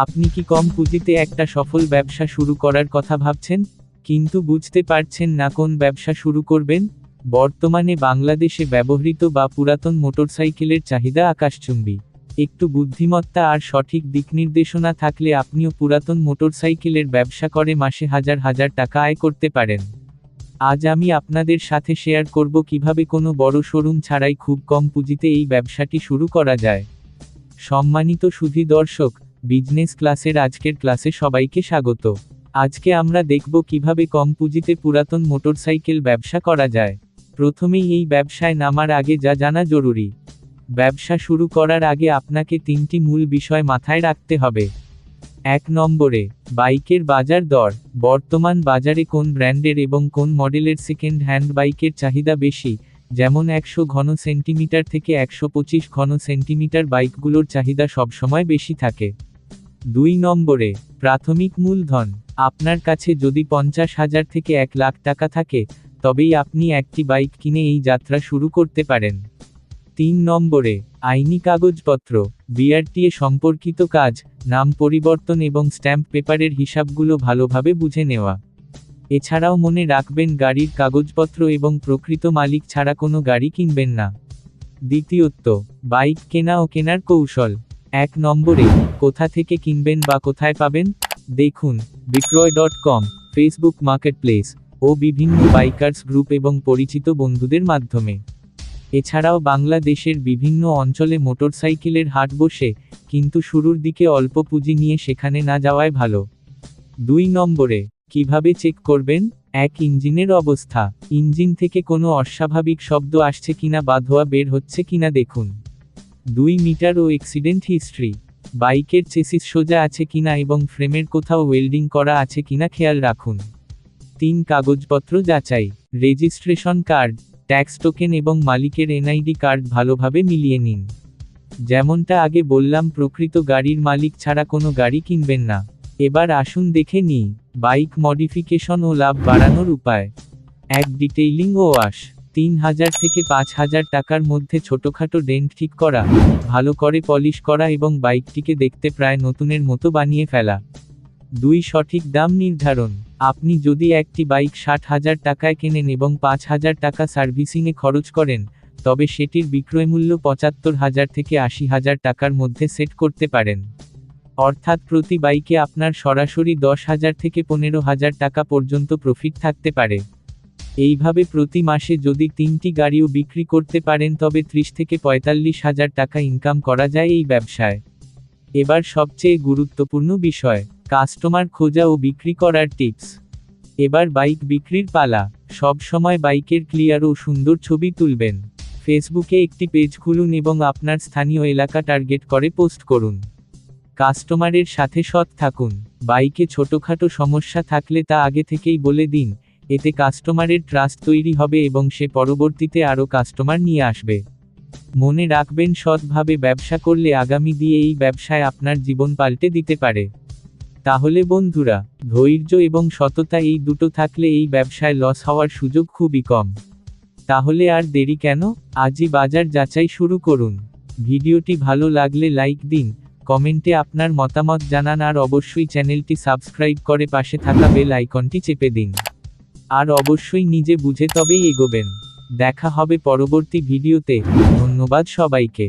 আপনি কি কম পুঁজিতে একটা সফল ব্যবসা শুরু করার কথা ভাবছেন, কিন্তু বুঝতে পারছেন না কোন ব্যবসা শুরু করবেন? বর্তমানে বাংলাদেশে ব্যবহৃত বা পুরাতন মোটরসাইকেলের চাহিদা আকাশচুম্বী। একটু বুদ্ধিমত্তা আর সঠিক দিকনির্দেশনা থাকলে আপনিও পুরাতন মোটরসাইকেলের ব্যবসা করে মাসে হাজার হাজার টাকা আয় করতে পারেন। আজ আমি আপনাদের সাথে শেয়ার করব কিভাবে কোনো বড় শোরুম ছাড়াই খুব কম পুঁজিতে এই ব্যবসাটি শুরু করা যায়। সম্মানিত সুধী দর্শক, বিজনেস ক্লাসের আজকের ক্লাসে সবাইকে স্বাগত। আজকে আমরা দেখব কিভাবে কম পুঁজিতে পুরাতন মোটরসাইকেল ব্যবসা করা যায়। প্রথমেই এই ব্যবসায় নামার আগে যা জানা জরুরি। ব্যবসা শুরু করার আগে আপনাকে তিনটি মূল বিষয় মাথায় রাখতে হবে। 1 নম্বরে, বাইকের বাজার দর। বর্তমান বাজারে কোন ব্র্যান্ডের এবং কোন মডেলের সেকেন্ড হ্যান্ড বাইকের চাহিদা বেশি, যেমন 100 ঘন সেন্টিমিটার থেকে 125 ঘন সেন্টিমিটার বাইকগুলোর চাহিদা সবসময় বেশি থাকে। 2 নম্বরে, প্রাথমিক মূলধন। আপনার কাছে যদি 50,000 থেকে 1 লাখ টাকা থাকে, তবেই আপনি একটি বাইক কিনে এই যাত্রা শুরু করতে পারেন। 3 নম্বরে, আইনি কাগজপত্র। বিআরটিএ সম্পর্কিত কাজ, নাম পরিবর্তন এবং স্ট্যাম্প পেপারের হিসাবগুলো ভালোভাবে বুঝে নেওয়া। এছাড়াও মনে রাখবেন গাড়ির কাগজপত্র এবং প্রকৃত মালিক ছাড়া কোনো গাড়ি কিনবেন না। দ্বিতীয়ত, বাইক কেনা ও কেনার কৌশল। 1 নম্বরে, কোথা থেকে কিনবেন বা কোথায় পাবেন? দেখুন, বিক্রয়.com, ফেসবুক মার্কেটপ্লেস ও বিভিন্ন বাইকার্স গ্রুপ এবং পরিচিত বন্ধুদের মাধ্যমে। এছাড়াও বাংলাদেশের বিভিন্ন অঞ্চলে মোটরসাইকেলের হাট বসে, কিন্তু শুরুর দিকে অল্প পুঁজি নিয়ে সেখানে না যাওয়াই ভালো। 2 নম্বরে, কিভাবে চেক করবেন? 1 ইঞ্জিনের অবস্থা। ইঞ্জিন থেকে কোনো অস্বাভাবিক শব্দ আসছে কিনা বা ধোঁয়া বের হচ্ছে কিনা দেখুন। 2 মিটার ও অ্যাক্সিডেন্ট হিস্ট্রি। বাইকের চেসিস সোজা আছে কিনা এবং ফ্রেমের কোথাও ওয়েল্ডিং করা আছে কিনা খেয়াল রাখুন। 3 কাগজপত্র যাচাই। রেজিস্ট্রেশন কার্ড, ট্যাক্স টোকেন এবং মালিকের এনআইডি কার্ড ভালোভাবে মিলিয়ে নিন। যেমনটা আগে বললাম, প্রকৃত গাড়ির মালিক ছাড়া কোনো গাড়ি কিনবেন না। এবার আসুন দেখে নিই বাইক মডিফিকেশন ও লাভ বাড়ানোর উপায়। 1 ডিটেইলিং ও ওয়াশ। 3,000 থেকে 5,000 টাকার মধ্যে ছোটখাটো ডেন্ট ঠিক করা, ভালো করে পলিশ করা এবং বাইকটিকে দেখতে প্রায় নতুনের মতো বানিয়ে ফেলা। 2 সঠিক দাম নির্ধারণ। আপনি যদি একটি বাইক 60,000 টাকায় কেনেন এবং 5,000 টাকা সার্ভিসিংয়ে খরচ করেন, তবে সেটির বিক্রয়মূল্য 75,000 থেকে 80,000 টাকার মধ্যে সেট করতে পারেন। অর্থাৎ প্রতি বাইকে আপনার সরাসরি 10,000 থেকে 15,000 টাকা পর্যন্ত প্রফিট থাকতে পারে। এইভাবে প্রতি মাসে যদি 3টি গাড়িও বিক্রি করতে পারেন তবে 30 থেকে 45,000 টাকা ইনকাম করা যায় এই ব্যবসায়। এবার সবচেয়ে গুরুত্বপূর্ণ বিষয়, কাস্টমার খোঁজা ও বিক্রি করার টিপস। এবার বাইক বিক্রির পালা। সব সময় বাইকের ক্লিয়ার ও সুন্দর ছবি তুলবেন। ফেসবুকে একটি পেজ খুলুন এবং আপনার স্থানীয় এলাকা টার্গেট করে পোস্ট করুন। কাস্টমারের সাথে সৎ থাকুন। বাইকে ছোটখাটো সমস্যা থাকলে তা আগে থেকেই বলে দিন, এতে কাস্টমারের ট্রাস্ট তৈরি হবে এবং সে পরবর্তীতে আরও কাস্টমার নিয়ে আসবে। মনে রাখবেন, সৎভাবে ব্যবসা করলে আগামী দিয়ে এই ব্যবসায় আপনার জীবন পাল্টে দিতে পারে। তাহলে বন্ধুরা, ধৈর্য এবং সততা এই দুটো থাকলে এই ব্যবসায় লস হওয়ার সুযোগ খুবই কম। তাহলে আর দেরি কেন? আজই বাজার যাচাই শুরু করুন। ভিডিওটি ভালো লাগলে লাইক দিন, কমেন্টে আপনার মতামত জানান আর অবশ্যই চ্যানেলটি সাবস্ক্রাইব করে পাশে থাকা বেল আইকনটি চেপে দিন। আর অবশ্যই নিজে বুঝে তবেই এগোবেন। দেখা হবে পরবর্তী ভিডিওতে। ধন্যবাদ সবাইকে।